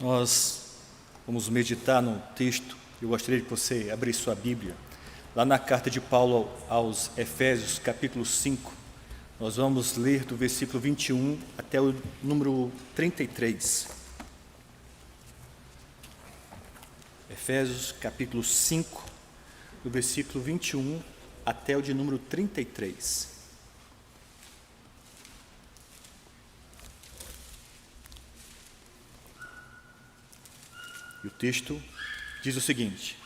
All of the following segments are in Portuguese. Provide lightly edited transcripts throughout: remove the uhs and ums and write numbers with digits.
Nós vamos meditar no texto. Eu gostaria que você abrisse sua Bíblia. Lá na carta de Paulo aos Efésios, capítulo 5, nós vamos ler do versículo 21 até o número 33. Efésios, capítulo 5, do versículo 21 até o de número 33. E o texto diz o seguinte: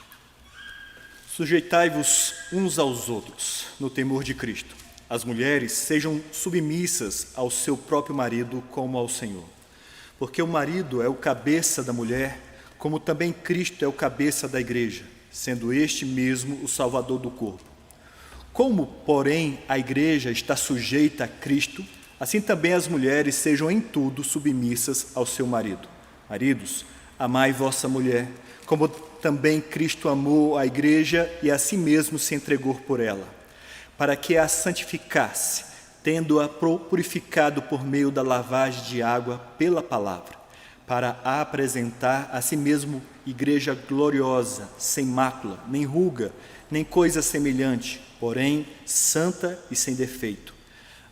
sujeitai-vos uns aos outros no temor de Cristo. As mulheres sejam submissas ao seu próprio marido como ao Senhor. Porque o marido é o cabeça da mulher, como também Cristo é o cabeça da igreja, sendo este mesmo o Salvador do corpo. Como, porém, a igreja está sujeita a Cristo, assim também as mulheres sejam em tudo submissas ao seu marido. Maridos, amai vossa mulher, como também Cristo amou a igreja e a si mesmo se entregou por ela, para que a santificasse, tendo-a purificado por meio da lavagem de água pela palavra, para a apresentar a si mesmo igreja gloriosa, sem mácula, nem ruga, nem coisa semelhante, porém santa e sem defeito.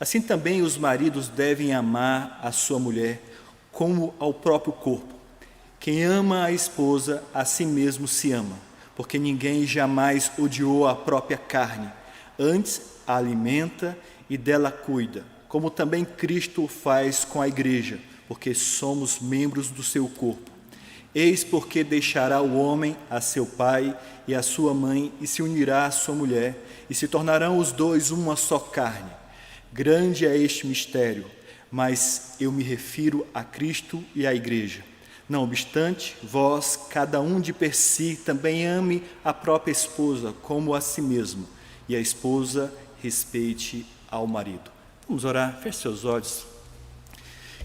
Assim também os maridos devem amar a sua mulher como ao próprio corpo. Quem ama a esposa, a si mesmo se ama, porque ninguém jamais odiou a própria carne, antes a alimenta e dela cuida, como também Cristo o faz com a igreja, porque somos membros do seu corpo. Eis porque deixará o homem a seu pai e a sua mãe, e se unirá à sua mulher, e se tornarão os dois uma só carne. Grande é este mistério, mas eu me refiro a Cristo e à igreja. Não obstante, vós, cada um de per si, também ame a própria esposa como a si mesmo, e a esposa respeite ao marido. Vamos orar, feche seus olhos.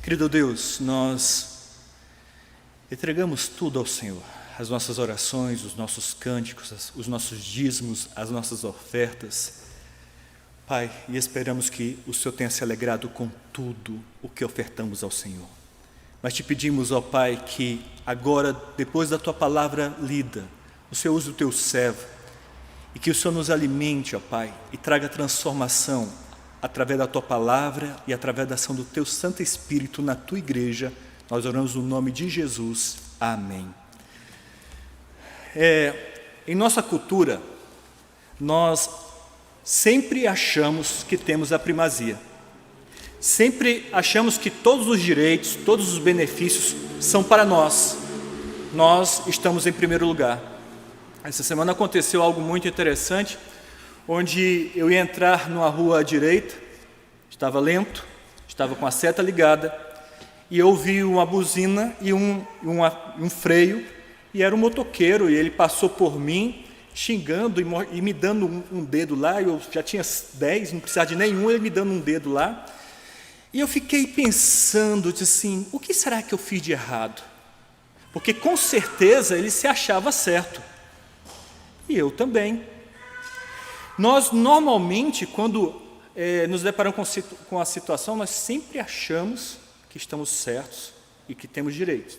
Querido Deus, nós entregamos tudo ao Senhor, as nossas orações, os nossos cânticos, os nossos dízimos, as nossas ofertas. Pai, e esperamos que o Senhor tenha se alegrado com tudo o que ofertamos ao Senhor. Mas te pedimos, ó Pai, que agora, depois da Tua palavra lida, o Senhor use o Teu servo, e que o Senhor nos alimente, ó Pai, e traga transformação através da Tua palavra e através da ação do Teu Santo Espírito na Tua igreja. Nós oramos no nome de Jesus. Amém. Em nossa cultura, nós sempre achamos que temos a primazia. Sempre achamos que todos os direitos, todos os benefícios são para nós. Nós estamos em primeiro lugar. Essa semana aconteceu algo muito interessante, onde eu ia entrar numa rua à direita, estava lento, estava com a seta ligada, e eu ouvi uma buzina e um freio, e era um motoqueiro, e ele passou por mim, xingando e me dando um dedo lá. Eu já tinha 10, não precisava de nenhum, ele me dando um dedo lá. E eu fiquei pensando, assim, o que será que eu fiz de errado? Porque com certeza ele se achava certo. E eu também. Nós normalmente, quando nos deparamos com a situação, nós sempre achamos que estamos certos e que temos direitos.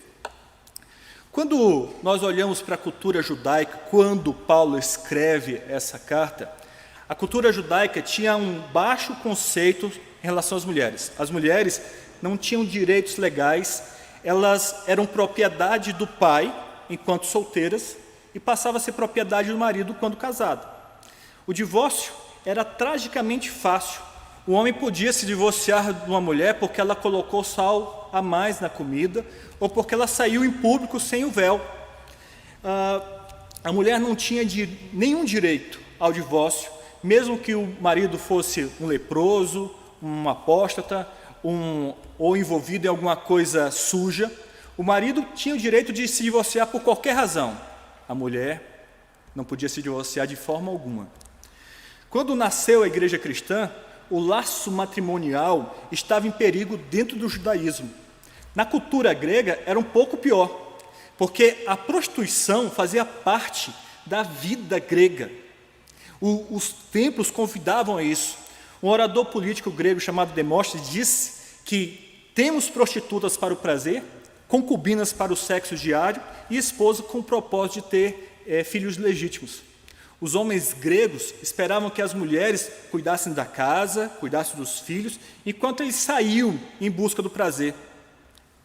Quando nós olhamos para a cultura judaica, quando Paulo escreve essa carta, a cultura judaica tinha um baixo conceito em relação às mulheres. As mulheres não tinham direitos legais, elas eram propriedade do pai enquanto solteiras e passava a ser propriedade do marido quando casado. O divórcio era tragicamente fácil. O homem podia se divorciar de uma mulher porque ela colocou sal a mais na comida ou porque ela saiu em público sem o véu. A mulher não tinha nenhum direito ao divórcio, mesmo que o marido fosse um leproso, um apóstata, ou envolvido em alguma coisa suja. O marido tinha o direito de se divorciar por qualquer razão. A mulher não podia se divorciar de forma alguma. Quando nasceu a igreja cristã, o laço matrimonial estava em perigo dentro do judaísmo. Na cultura grega era um pouco pior, porque a prostituição fazia parte da vida grega. Os templos convidavam a isso. Um orador político grego chamado Demóstenes disse que temos prostitutas para o prazer concubinas para o sexo diário e esposa com o propósito de ter filhos legítimos. Os homens gregos esperavam que as mulheres cuidassem da casa, cuidassem dos filhos, enquanto eles saíam em busca do prazer.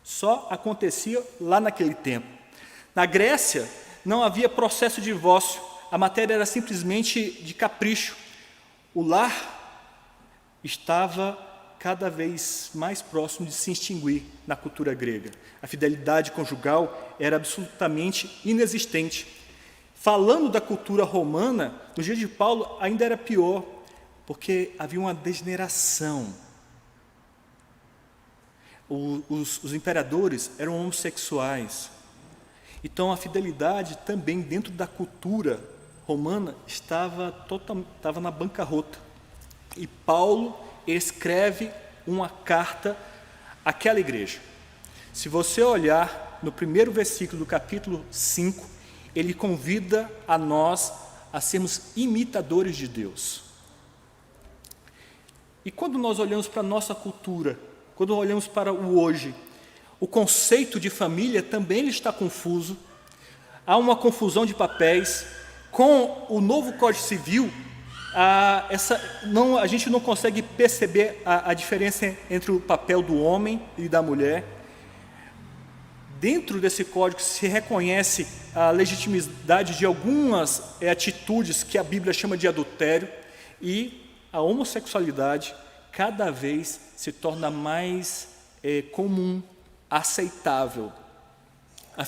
Só acontecia lá naquele tempo. Na Grécia, não havia processo de divórcio, a matéria era simplesmente de capricho. O lar estava cada vez mais próximo de se extinguir na cultura grega. A fidelidade conjugal era absolutamente inexistente. Falando da cultura romana, no dia de Paulo ainda era pior, porque havia uma degeneração. Os imperadores eram homossexuais. Então a fidelidade também dentro da cultura romana estava na bancarrota. E Paulo escreve uma carta àquela igreja. Se você olhar no primeiro versículo do capítulo 5, ele convida a nós a sermos imitadores de Deus. E quando nós olhamos para a nossa cultura, quando olhamos para o hoje, o conceito de família também está confuso. Há uma confusão de papéis. Com o novo Código Civil, a gente não consegue perceber a diferença entre o papel do homem e da mulher. Dentro desse código se reconhece a legitimidade de algumas atitudes que a Bíblia chama de adultério, e a homossexualidade cada vez se torna mais comum, aceitável. A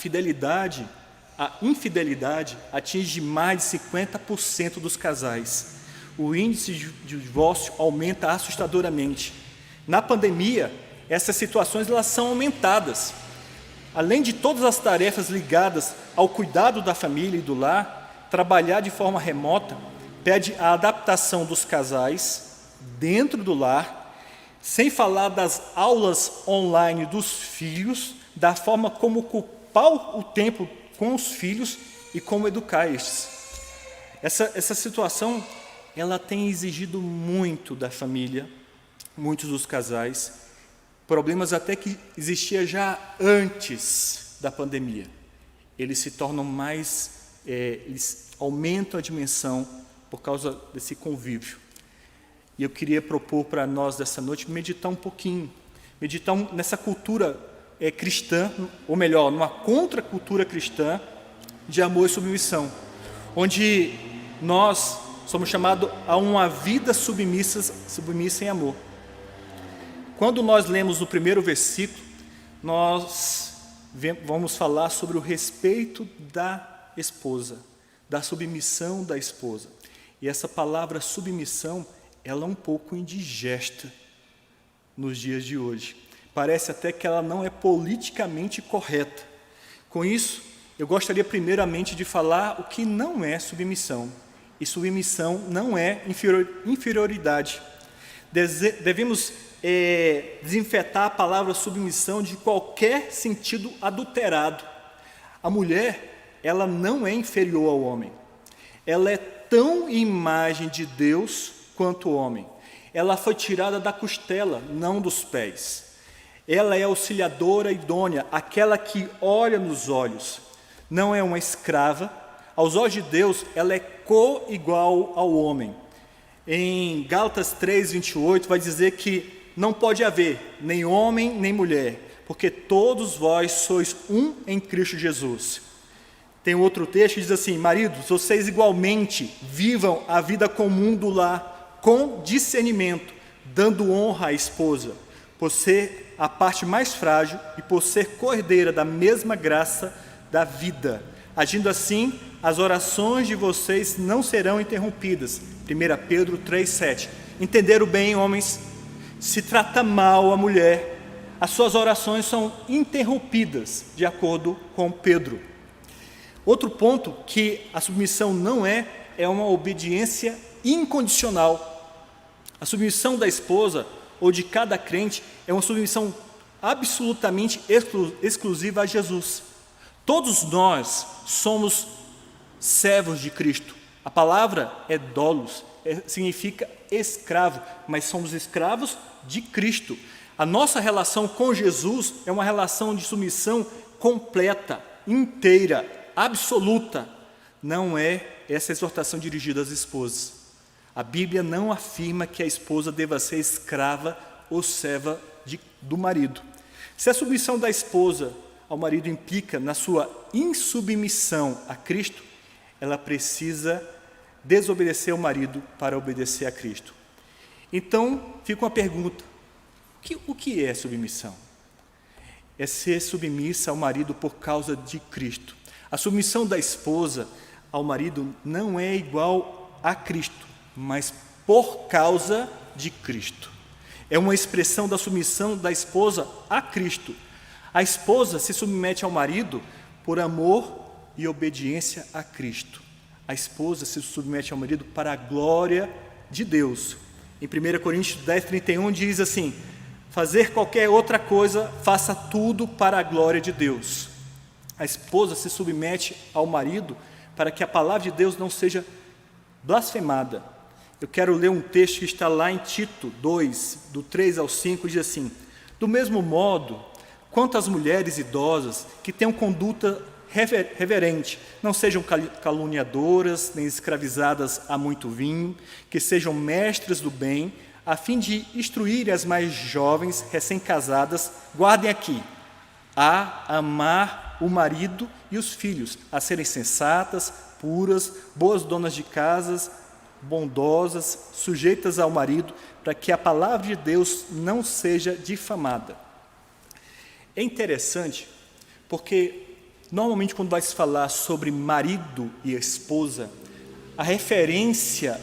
infidelidade atinge mais de 50% dos casais. O índice de divórcio aumenta assustadoramente. Na pandemia, essas situações elas são aumentadas. Além de todas as tarefas ligadas ao cuidado da família e do lar, trabalhar de forma remota pede a adaptação dos casais dentro do lar, sem falar das aulas online dos filhos, da forma como ocupar o tempo com os filhos e como educar estes. Essa situação ela tem exigido muito da família, muitos dos casais, problemas até que existia já antes da pandemia. Eles se tornam eles aumentam a dimensão por causa desse convívio. E eu queria propor para nós dessa noite meditar um pouquinho, meditar nessa cultura cristã, ou melhor, numa contracultura cristã de amor e submissão, onde nós somos chamados a uma vida submissa em amor. Quando nós lemos no primeiro versículo, nós vamos falar sobre o respeito da esposa, da submissão da esposa. E essa palavra submissão, ela é um pouco indigesta nos dias de hoje. Parece até que ela não é politicamente correta. Com isso, eu gostaria primeiramente de falar o que não é submissão. E submissão não é inferioridade. Devemos desinfetar a palavra submissão de qualquer sentido adulterado. A mulher, ela não é inferior ao homem. Ela é tão imagem de Deus quanto o homem. Ela foi tirada da costela, não dos pés. Ela é auxiliadora idônea, aquela que olha nos olhos. Não é uma escrava. Aos olhos de Deus, ela é co-igual ao homem. Em Gálatas 3:28 vai dizer que não pode haver nem homem nem mulher, porque todos vós sois um em Cristo Jesus. Tem outro texto que diz assim: maridos, vocês igualmente vivam a vida comum do lar com discernimento, dando honra à esposa, por ser a parte mais frágil e por ser coerdeira da mesma graça da vida. Agindo assim, as orações de vocês não serão interrompidas. 1 Pedro 3:7. Entenderam bem, homens? Se trata mal a mulher, as suas orações são interrompidas, de acordo com Pedro. Outro ponto que a submissão não é uma obediência incondicional. A submissão da esposa ou de cada crente é uma submissão absolutamente exclusiva a Jesus. Todos nós somos servos de Cristo. A palavra é doulos, significa escravo, mas somos escravos de Cristo. A nossa relação com Jesus é uma relação de submissão completa, inteira, absoluta. Não é essa exortação dirigida às esposas. A Bíblia não afirma que a esposa deva ser escrava ou serva do marido. Se a submissão da esposa ao marido implica na sua insubmissão a Cristo, ela precisa desobedecer ao marido para obedecer a Cristo. Então, fica uma pergunta: o que é submissão? É ser submissa ao marido por causa de Cristo. A submissão da esposa ao marido não é igual a Cristo, mas por causa de Cristo. É uma expressão da submissão da esposa a Cristo. A esposa se submete ao marido por amor e obediência a Cristo. A esposa se submete ao marido para a glória de Deus. Em 1 Coríntios 10:31 diz assim: fazer qualquer outra coisa, faça tudo para a glória de Deus. A esposa se submete ao marido para que a palavra de Deus não seja blasfemada. Eu quero ler um texto que está lá em Tito 2, do 3 ao 5, diz assim: do mesmo modo, quanto às mulheres idosas que tenham conduta reverente, não sejam caluniadoras, nem escravizadas a muito vinho, que sejam mestras do bem, a fim de instruir as mais jovens, recém-casadas, guardem aqui, a amar o marido e os filhos, a serem sensatas, puras, boas donas de casas, bondosas, sujeitas ao marido, para que a palavra de Deus não seja difamada. É interessante, porque normalmente quando vai se falar sobre marido e esposa, a referência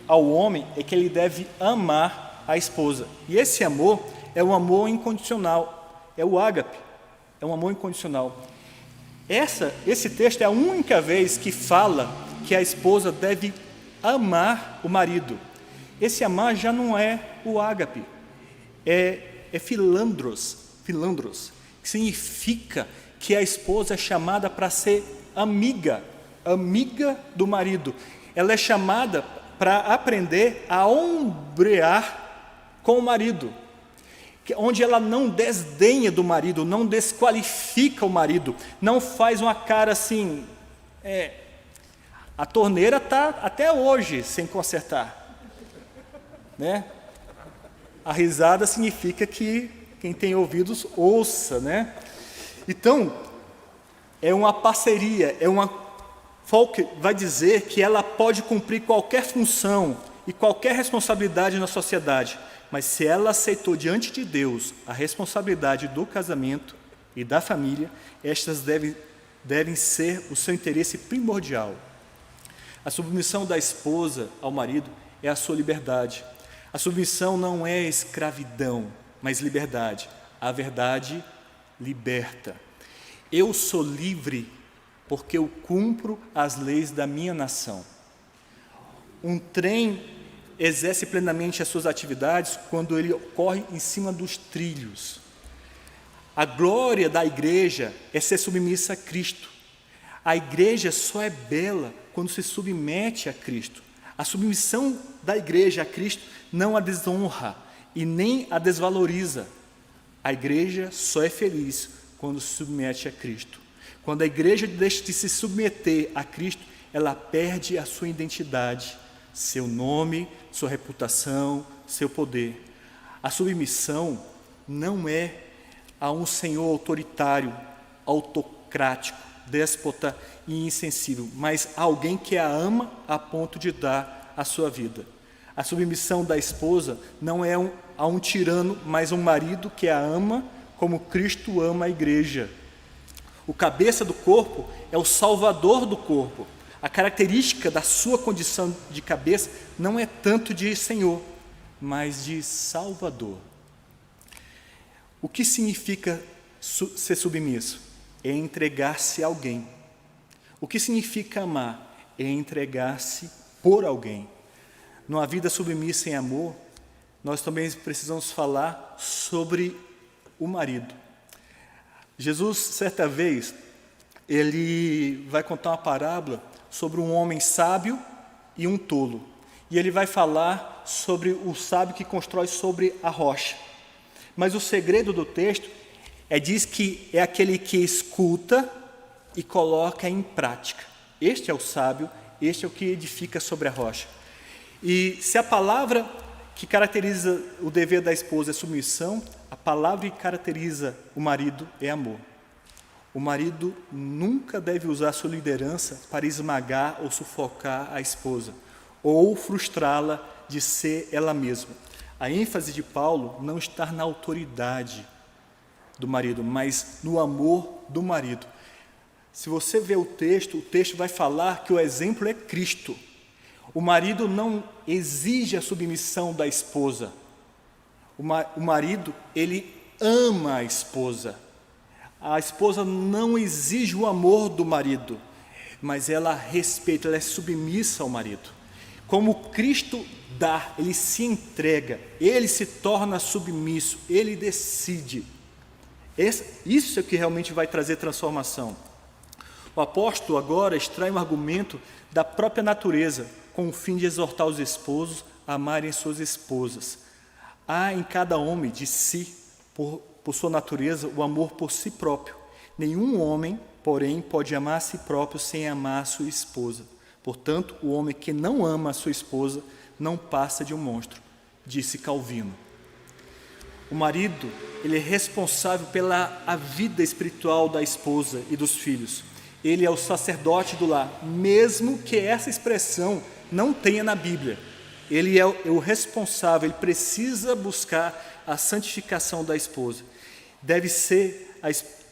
ao homem é que ele deve amar a esposa. E esse amor é um amor incondicional, é o ágape, é um amor incondicional. Esse texto é a única vez que fala que a esposa deve amar o marido. Esse amar já não é o ágape, é filandros, que significa que a esposa é chamada para ser amiga do marido. Ela é chamada para aprender a ombrear com o marido, onde ela não desdenha do marido, não desqualifica o marido, não faz uma cara assim, a torneira está até hoje sem consertar, né? A risada significa que quem tem ouvidos ouça, né? Então, é uma parceria, Falk vai dizer que ela pode cumprir qualquer função e qualquer responsabilidade na sociedade, mas se ela aceitou diante de Deus a responsabilidade do casamento e da família, estas devem ser o seu interesse primordial. A submissão da esposa ao marido é a sua liberdade. A submissão não é escravidão, mas liberdade. A verdade liberta. Eu sou livre porque eu cumpro as leis da minha nação. Um trem exerce plenamente as suas atividades quando ele corre em cima dos trilhos. A glória da igreja é ser submissa a Cristo. A igreja só é bela quando se submete a Cristo. A submissão da igreja a Cristo não a desonra e nem a desvaloriza. A igreja só é feliz quando se submete a Cristo. Quando a igreja deixa de se submeter a Cristo, ela perde a sua identidade, seu nome, sua reputação, seu poder. A submissão não é a um senhor autoritário, autocrático, déspota e insensível, mas a alguém que a ama a ponto de dar a sua vida. A submissão da esposa não é a um tirano, mas um marido que a ama como Cristo ama a igreja. O cabeça do corpo é o salvador do corpo. A característica da sua condição de cabeça não é tanto de Senhor, mas de Salvador. O que significa ser submisso? É entregar-se a alguém. O que significa amar? É entregar-se por alguém. Numa vida submissa em amor, nós também precisamos falar sobre o marido. Jesus, certa vez, ele vai contar uma parábola sobre um homem sábio e um tolo. E ele vai falar sobre o sábio que constrói sobre a rocha. Mas o segredo do texto diz que é aquele que escuta e coloca em prática. Este é o sábio, este é o que edifica sobre a rocha. E se a palavra que caracteriza o dever da esposa é submissão, a palavra que caracteriza o marido é amor. O marido nunca deve usar sua liderança para esmagar ou sufocar a esposa, ou frustrá-la de ser ela mesma. A ênfase de Paulo não está na autoridade do marido, mas no amor do marido. Se você vê o texto vai falar que o exemplo é Cristo. O marido não exige a submissão da esposa. O marido, ele ama a esposa. A esposa não exige o amor do marido, mas ela respeita, ela é submissa ao marido. Como Cristo dá, ele se entrega, ele se torna submisso, ele decide. Isso é o que realmente vai trazer transformação. O apóstolo agora extrai um argumento da própria natureza, com o fim de exortar os esposos a amarem suas esposas. Há em cada homem de si, por sua natureza, o amor por si próprio. Nenhum homem, porém, pode amar a si próprio sem amar a sua esposa. Portanto, o homem que não ama a sua esposa não passa de um monstro, disse Calvino. O marido, ele é responsável pela a vida espiritual da esposa e dos filhos. Ele é o sacerdote do lar, mesmo que essa expressão não tenha na Bíblia. Ele é o responsável, ele precisa buscar a santificação da esposa. Deve ser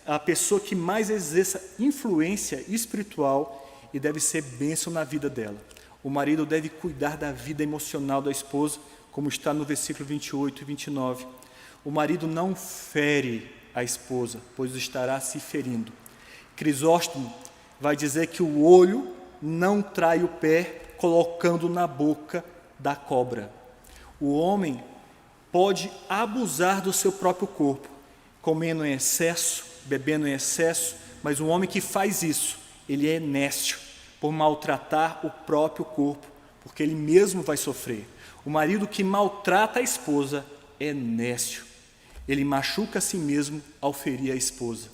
a pessoa que mais exerça influência espiritual e deve ser bênção na vida dela. O marido deve cuidar da vida emocional da esposa, como está no versículo 28 e 29. O marido não fere a esposa, pois estará se ferindo. Crisóstomo vai dizer que o olho não trai o pé, colocando na boca da cobra. O homem pode abusar do seu próprio corpo, comendo em excesso, bebendo em excesso, mas o homem que faz isso, ele é nécio por maltratar o próprio corpo, porque ele mesmo vai sofrer. O marido que maltrata a esposa é nécio. Ele machuca a si mesmo ao ferir a esposa.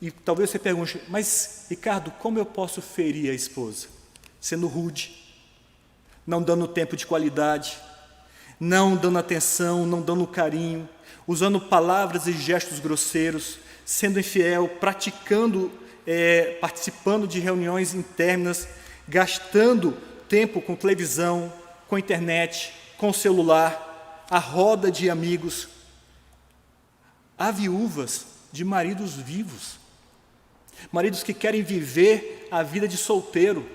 E talvez você pergunte, mas Ricardo, como eu posso ferir a esposa? Sendo rude, não dando tempo de qualidade, não dando atenção, não dando carinho, usando palavras e gestos grosseiros, sendo infiel, participando de reuniões internas, gastando tempo com televisão, com internet, com celular, a roda de amigos. Há viúvas de maridos vivos, maridos que querem viver a vida de solteiro.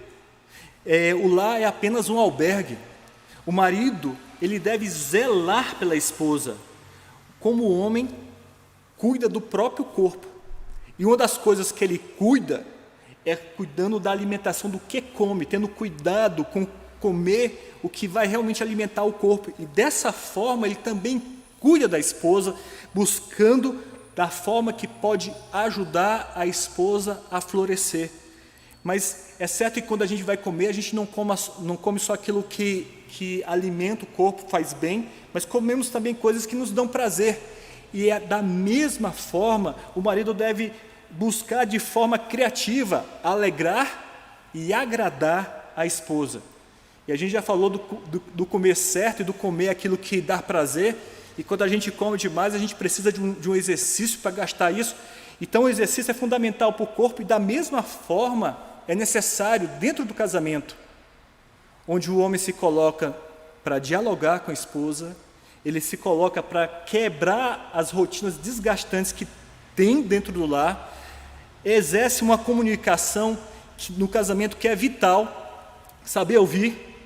O lar é apenas um albergue. O marido, ele deve zelar pela esposa, como o homem cuida do próprio corpo. E uma das coisas que ele cuida é cuidando da alimentação do que come, tendo cuidado com comer o que vai realmente alimentar o corpo. E dessa forma ele também cuida da esposa, buscando da forma que pode ajudar a esposa a florescer. Mas é certo que quando a gente vai comer, a gente não come só aquilo que alimenta o corpo, faz bem, mas comemos também coisas que nos dão prazer. E da mesma forma, o marido deve buscar de forma criativa alegrar e agradar a esposa. E a gente já falou do comer certo e do comer aquilo que dá prazer. E quando a gente come demais, a gente precisa de um exercício para gastar isso. Então o exercício é fundamental para o corpo e da mesma forma é necessário dentro do casamento, onde o homem se coloca para dialogar com a esposa, ele se coloca para quebrar as rotinas desgastantes que tem dentro do lar, exerce uma comunicação no casamento que é vital, saber ouvir,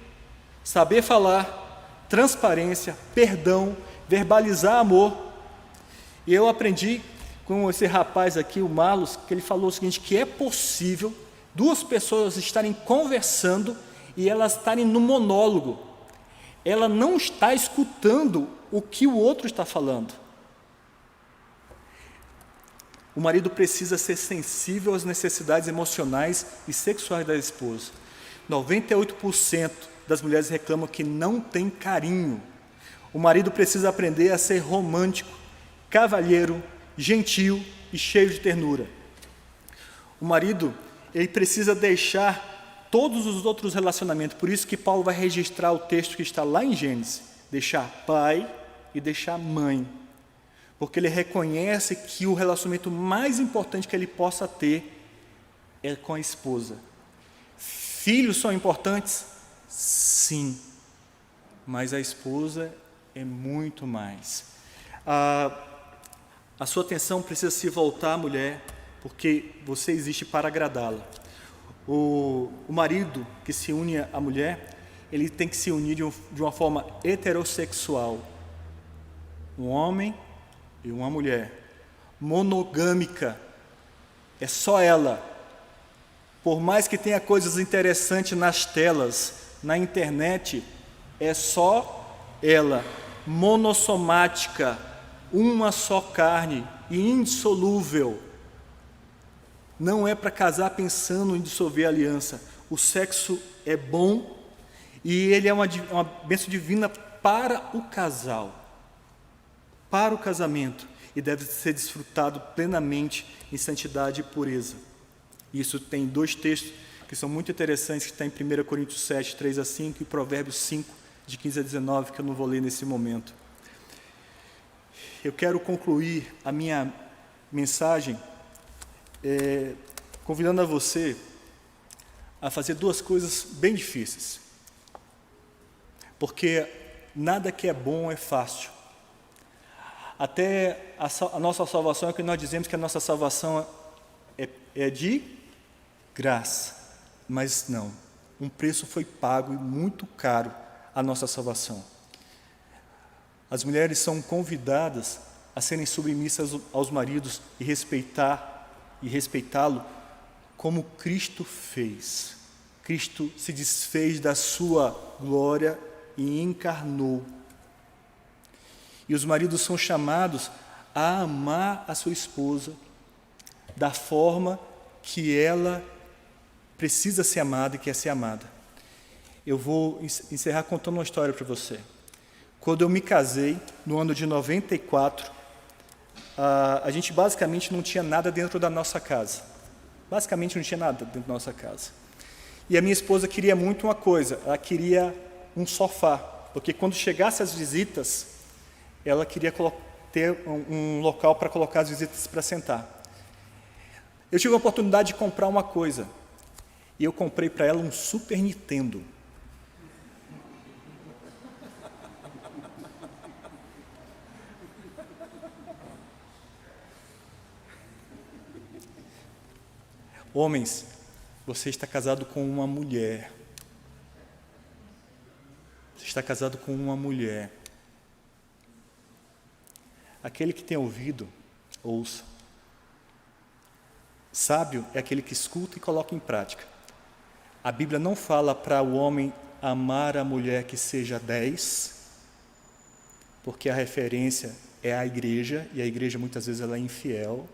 saber falar, transparência, perdão, verbalizar amor. E eu aprendi com esse rapaz aqui, o Marlos, que ele falou o seguinte, que é possível duas pessoas estarem conversando e elas estarem no monólogo. Ela não está escutando o que o outro está falando. O marido precisa ser sensível às necessidades emocionais e sexuais da esposa. 98% das mulheres reclamam que não tem carinho. O marido precisa aprender a ser romântico, cavalheiro, gentil e cheio de ternura. O marido, ele precisa deixar todos os outros relacionamentos, por isso que Paulo vai registrar o texto que está lá em Gênesis, deixar pai e deixar mãe, porque ele reconhece que o relacionamento mais importante que ele possa ter é com a esposa. Filhos são importantes? Sim, mas a esposa é muito mais. A sua atenção precisa se voltar à mulher, porque você existe para agradá-la. O marido que se une à mulher, ele tem que se unir de uma forma heterossexual. Um homem e uma mulher. Monogâmica. É só ela. Por mais que tenha coisas interessantes nas telas, na internet, é só ela. Monossomática, uma só carne e indissolúvel. Não é para casar pensando em dissolver a aliança. O sexo é bom e ele é uma bênção divina para o casal, para o casamento, e deve ser desfrutado plenamente em santidade e pureza. Isso tem dois textos que são muito interessantes, que está em 1 Coríntios 7, 3 a 5 e Provérbios 5, de 15 a 19, que eu não vou ler nesse momento. Eu quero concluir a minha mensagem convidando a você a fazer duas coisas bem difíceis, porque nada que é bom é fácil. Até a nossa salvação é que nós dizemos que a nossa salvação é de graça, mas não, um preço foi pago e muito caro a nossa salvação. As mulheres são convidadas a serem submissas aos maridos e respeitá-lo como Cristo fez. Cristo se desfez da sua glória e encarnou. E os maridos são chamados a amar a sua esposa da forma que ela precisa ser amada e quer ser amada. Eu vou encerrar contando uma história para você. Quando eu me casei, no ano de 94, a gente basicamente não tinha nada dentro da nossa casa. Basicamente não tinha nada dentro da nossa casa. E a minha esposa queria muito uma coisa, ela queria um sofá, porque quando chegasse as visitas, ela queria ter um local para colocar as visitas para sentar. Eu tive a oportunidade de comprar uma coisa, e eu comprei para ela um Super Nintendo. Homens, você está casado com uma mulher. Você está casado com uma mulher. Aquele que tem ouvido, ouça. Sábio é aquele que escuta e coloca em prática. A Bíblia não fala para o homem amar a mulher que seja 10, porque a referência é a igreja, e a igreja muitas vezes ela é infiel.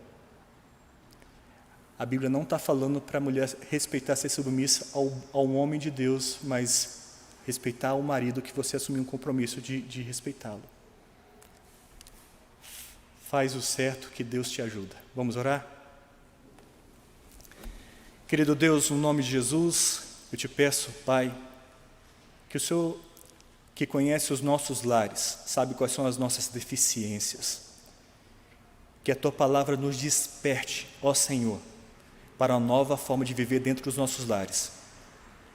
A Bíblia não está falando para a mulher respeitar, ser submissa ao homem de Deus, mas respeitar o marido que você assumiu um compromisso de respeitá-lo. Faz o certo que Deus te ajuda. Vamos orar? Querido Deus, no nome de Jesus, eu te peço, Pai, que o Senhor, que conhece os nossos lares, sabe quais são as nossas deficiências, que a Tua palavra nos desperte, ó Senhor, para uma nova forma de viver dentro dos nossos lares.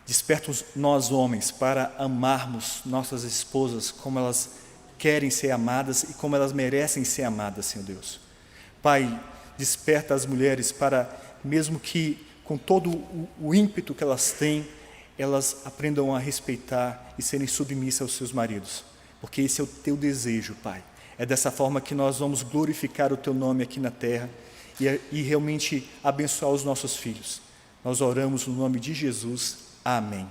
Desperta nós homens para amarmos nossas esposas como elas querem ser amadas e como elas merecem ser amadas, Senhor Deus. Pai, desperta as mulheres para, mesmo que com todo o ímpeto que elas têm, elas aprendam a respeitar e serem submissas aos seus maridos, porque esse é o Teu desejo, Pai. É dessa forma que nós vamos glorificar o Teu nome aqui na terra e realmente abençoar os nossos filhos. Nós oramos no nome de Jesus. Amém.